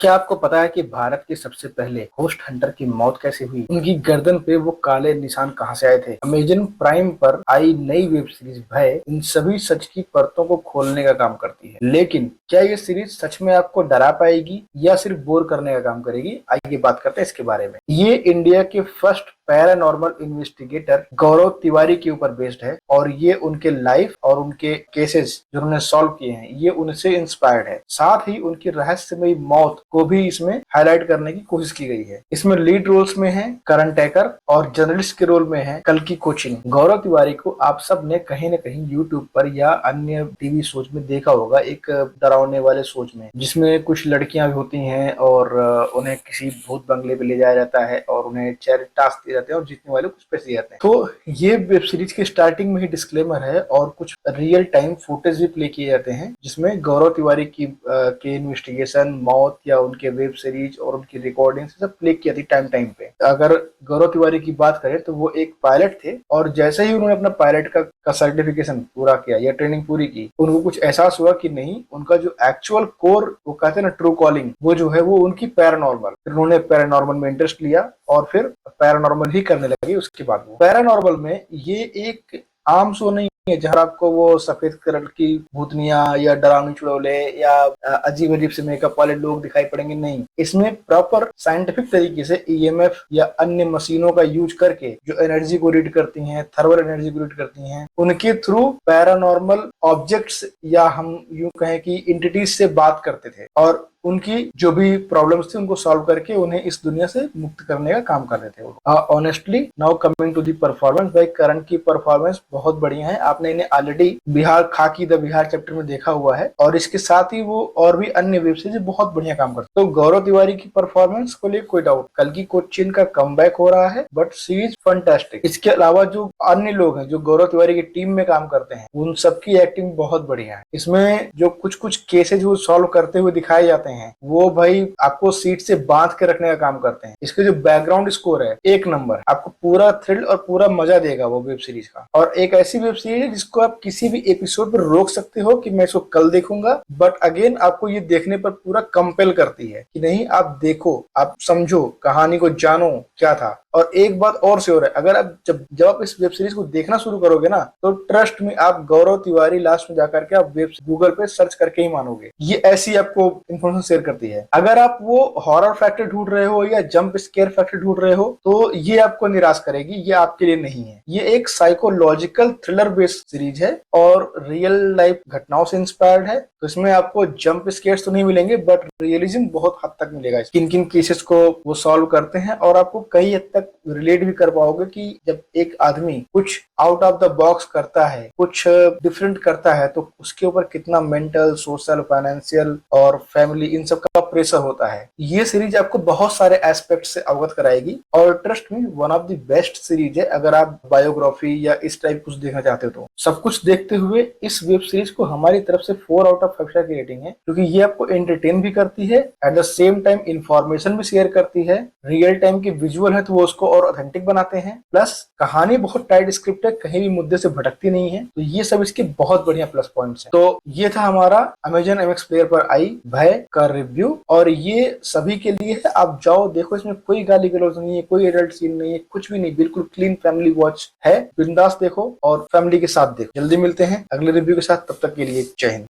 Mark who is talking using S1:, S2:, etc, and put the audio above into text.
S1: क्या आपको पता है कि भारत के सबसे पहले होस्ट हंटर की मौत कैसे हुई? उनकी गर्दन पे वो काले निशान कहां से आए थे? अमेजन प्राइम पर आई नई वेब सीरीज भय इन सभी सच की परतों को खोलने का काम करती है। लेकिन क्या ये सीरीज सच में आपको डरा पाएगी या सिर्फ बोर करने का काम करेगी? आइए बात करते हैं इसके बारे में। ये इंडिया के फर्स्ट पैरानॉर्मल इन्वेस्टिगेटर गौरव तिवारी के ऊपर बेस्ड है और ये उनके लाइफ और उनके केसेस जो उन्होंने सॉल्व किए हैं ये उनसे इंस्पायर्ड है। साथ ही उनकी रहस्यमयी मौत को भी इसमें हाईलाइट करने की कोशिश की गई है। इसमें लीड रोल्स में है करण टैकर और जर्नलिस्ट के रोल में है कल्कि कोचिन। गौरव तिवारी को आप सब ने कहीं न कहीं यूट्यूब पर या अन्य टीवी शोज में देखा होगा, एक डरावने वाले शोज में जिसमें कुछ लड़कियां भी होती हैं और उन्हें किसी भूत बंगले पे ले जाया जाता है और उन्हें चैरिटी टास्क दिए जाते हैं और जीतने वाले कुछ पैसे दिए जाते हैं। तो ये वेब सीरीज की स्टार्टिंग में ही डिस्क्लेमर है और कुछ रियल टाइम फुटेज भी प्ले किए जाते हैं जिसमें गौरव तिवारी की के इन्वेस्टिगेशन, मौत या उनके वेब सीरीज और उनकी रिकॉर्डिंग सब प्ले किया थी टाइम टाइम पे। अगर गौरव तिवारी की बात करें तो वो एक पायलट थे और जैसे ही उन्होंने अपना पायलट का सर्टिफिकेशन पूरा किया या ट्रेनिंग पूरी की, उनको कुछ एहसास हुआ कि नहीं, उनका जो एक्चुअल कोर वो कहते हैं ना ट्रू कॉलिंग, वो जो है वो उनकी पैरानॉर्मल। फिर उन्होंने पैरानॉर्मल में इंटरेस्ट लिया और फिर पैरानॉर्मल ही करने लगे। उसके बाद वो पैरानॉर्मल में ये एक आम शो नहीं है जहां आपको वो सफेद कलर की भूतनिया या डरावनी चुड़ैले या अजीब अजीब से मेकअप वाले लोग दिखाई पड़ेंगे। नहीं, इसमें प्रॉपर साइंटिफिक तरीके से ईएमएफ या अन्य मशीनों का यूज करके जो एनर्जी को रीड करती हैं, थर्मल एनर्जी को रीड करती हैं, उनके थ्रू पैरानॉर्मल ऑब्जेक्ट्स या हम यूं कहें कि इंटिटीज से बात करते थे और उनकी जो भी प्रॉब्लम्स थी उनको सॉल्व करके उन्हें इस दुनिया से मुक्त करने का काम कर रहे थे। Honestly now coming to the performance, भाई करण की परफॉर्मेंस बहुत बढ़िया है। आपने इन्हें ऑलरेडी बिहार खाकी द बिहार चैप्टर में देखा हुआ है और इसके साथ ही वो और भी अन्य वेब सीरीज बहुत बढ़िया काम करते हैं। तो गौरव तिवारी की परफॉर्मेंस को लेकर कोई डाउट, कल्कि कोचिन का कमबैक हो रहा है बट शी इज फैंटास्टिक। इसके अलावा जो अन्य लोग हैं जो गौरव तिवारी की टीम में काम करते हैं उन सबकी एक्टिंग बहुत बढ़िया है। इसमें जो कुछ कुछ केसेज वो सॉल्व करते हुए दिखाए जाते हैं वो भाई आपको सीट से बांध के रखने का काम करते हैं। इसके जो बैकग्राउंड स्कोर है एक नंबर, आपको पूरा थ्रिल और पूरा मजा देगा वो वेब सीरीज का। और एक ऐसी वेब सीरीज है जिसको आप किसी भी एपिसोड पर रोक सकते हो कि मैं इसको कल देखूंगा, बट अगेन आपको ये देखने पर पूरा कंपेल करती है कि नहीं, आप देखो, आप समझो, कहानी को जानो क्या था। और एक बात और श्योर है, अगर आप जब आप इस वेब सीरीज को देखना शुरू करोगे ना तो ट्रस्ट में आप गौरव तिवारी लास्ट में जाकर के आप वेब गूगल पे सर्च करके ही मानोगे। ये ऐसी आपको इन्फॉर्मेशन शेयर करती है। अगर आप वो हॉरर फैक्टर ढूंढ रहे हो या जंप स्केयर फैक्टर ढूंढ रहे हो तो ये आपको निराश करेगी, ये आपके लिए नहीं है। ये एक साइकोलॉजिकल थ्रिलर बेस्ड सीरीज है और रियल लाइफ घटनाओं से इंस्पायर्ड है। तो इसमें आपको जंप स्केयर्स तो नहीं मिलेंगे बट रियलिज्म बहुत हद तक मिलेगा। किन किन केसेस को वो सॉल्व करते हैं और आपको कई हद तक रिलेट भी कर पाओगे कि जब एक आदमी कुछ आउट ऑफ द बॉक्स करता है, कुछ डिफरेंट करता है, तो उसके ऊपर कितना मेंटल, सोशल, फाइनेंशियल और फैमिली इन सब का प्रेशर होता है। ये सीरीज आपको बहुत सारे एस्पेक्ट से अवगत कराएगी और trust me one of the best series है अगर आप बायोग्राफी या इस टाइप कुछ देखना चाहते हो। तो सब कुछ देखते हुए इस वेब सीरीज को हमारी तरफ से 4 आउट ऑफ 5 स्टार की रेटिंग है, क्योंकि ये आपको एंटरटेन भी करती है, at the same time information भी शेयर करती है, रियल टाइम की विजुअल है तो वो उसको और ऑथेंटिक बनाते हैं, प्लस कहानी बहुत टाइट स्क्रिप्ट है, कहीं भी मुद्दे से भटकती नहीं है। तो ये सब इसके बहुत बढ़िया प्लस पॉइंट्स हैं। तो ये था हमारा अमेजन एमएक्स प्लेयर पर आई भय का रिव्यू और ये सभी के लिए है। आप जाओ देखो, इसमें कोई गाली गलौज नहीं है, कोई एडल्ट सीन नहीं है, कुछ भी नहीं, बिल्कुल क्लीन फैमिली वॉच है। बिंदास देखो और फैमिली के साथ देखो। जल्दी मिलते हैं अगले रिव्यू के साथ, तब तक के लिए जय हिंद।